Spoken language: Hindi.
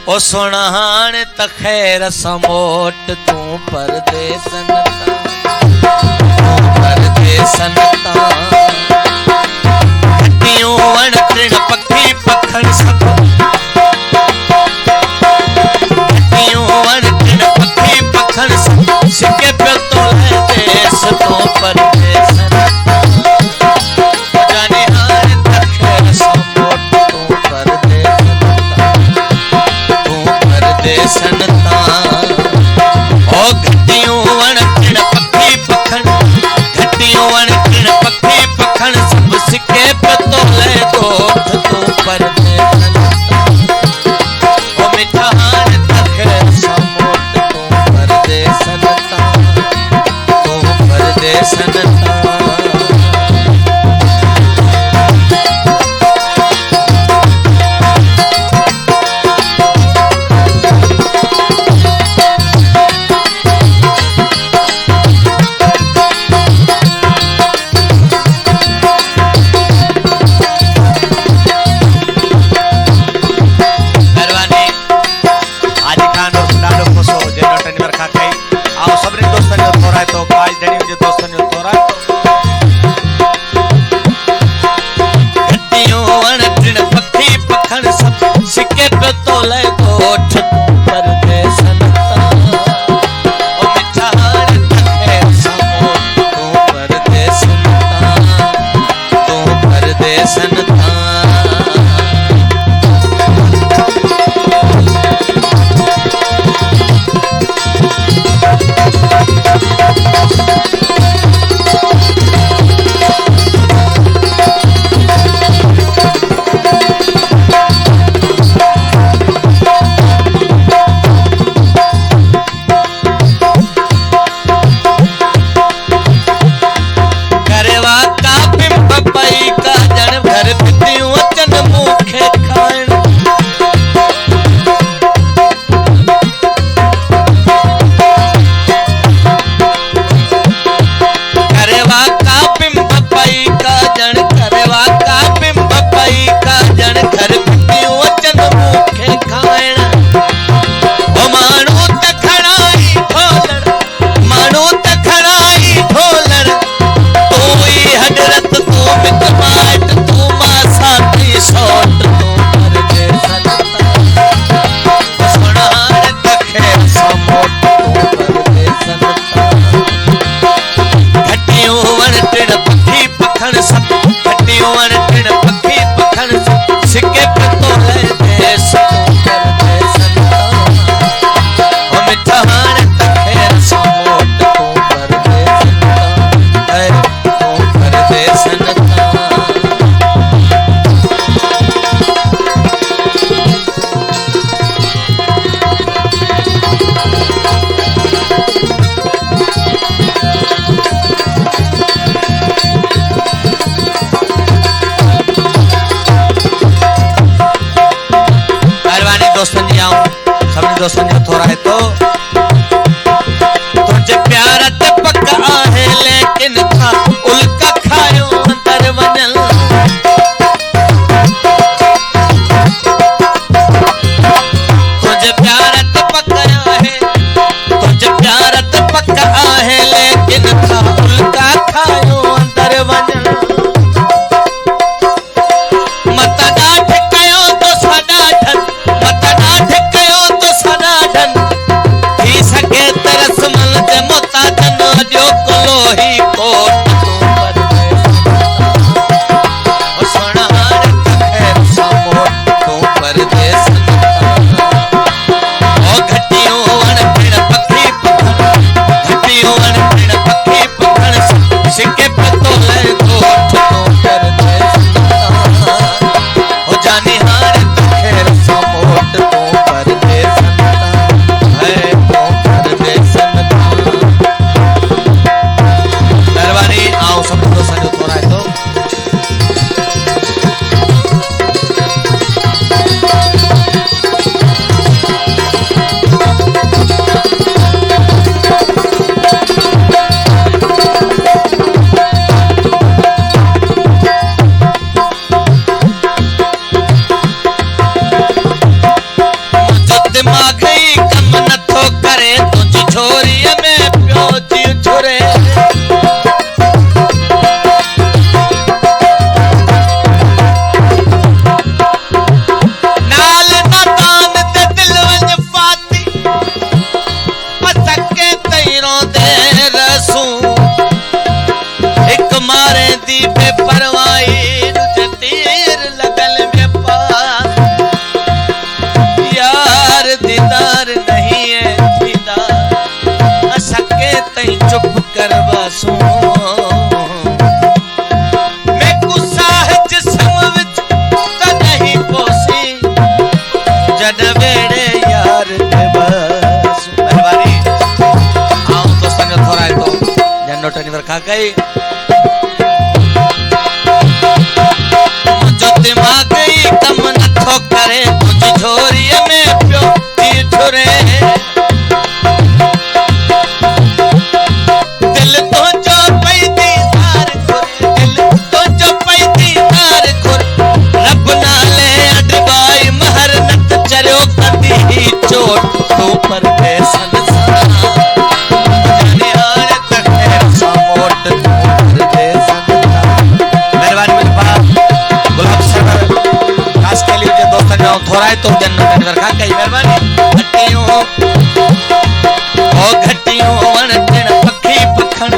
ओ सुनहान तखैर समोट तू परदेसन परदेसनता घटियों वण तृण पक्षी पखण सब घटियों वण तृण पक्षी पखण सब सिके पे तो है देश तो परदेसनता जाने हार तखैर समोट तू परदेसनता परदेसनता ओ घटियों वण तृण पक्षी पखण घटियों वण तृण पक्षी पखण सब सिके पे तो ले गोठ तू परदेसनता ओ मिठान तखैर समोट तू परदेसनता तू परदेसनता सिके पे तो ले गोठ परदेसनता ओ मिठान तखैर समोट तू परदेसनता तू परदेसनता दोस्तों जो थोड़ा है तो तुझे प्यार ते पक्का है लेकिन था उल्का खायो अंदर वनल तुझे प्यार ते पक्का है तुझे प्यार ते पक्का है लेकिन था उल्का खायो अंदर वनल मत डाठ कयो तो सदा धन मत डाठ सके तरस मन ते मोता धन जो कोलोही कोट तू परदेसनता ओ सुनहान तखैर समोट तू परदेसनता ओ घटियों वण तृण पक्षी पखण घटियों वण तृण पक्षी पखण सिके पे तो ले गोठ तू परदेसनता ओ जाने हार तखैर समोट तू परदेसनता है परदेसनता चुप कर बसूं मैं गुस्सा है जिस्म विच तदही पोसी जद वेड़े यार के बस मेहरबानी आओ दोस्तों जो थोड़ा है तो जन्नो टनी वर खा गई मुझो दिमाग ही कम नथो करे मुझ झोरी में पियो ती झुरे दिल तो जो पैदी हार खुर दिल तो जो पैदी हार खुर रब नाले अडवाई महर नत चरियो कंदी ही चोट तू पर दे संसार जाने हार तक है सामोट तू पर दे संसार मेहरबानी मुझ बाप गुलाब सरवर खास के लिए जो दोस्तों जो थोड़ा है तो जन्नत नजर खा गई मेहरबानी घटियों ओ घटियों वन तेन पखी पखन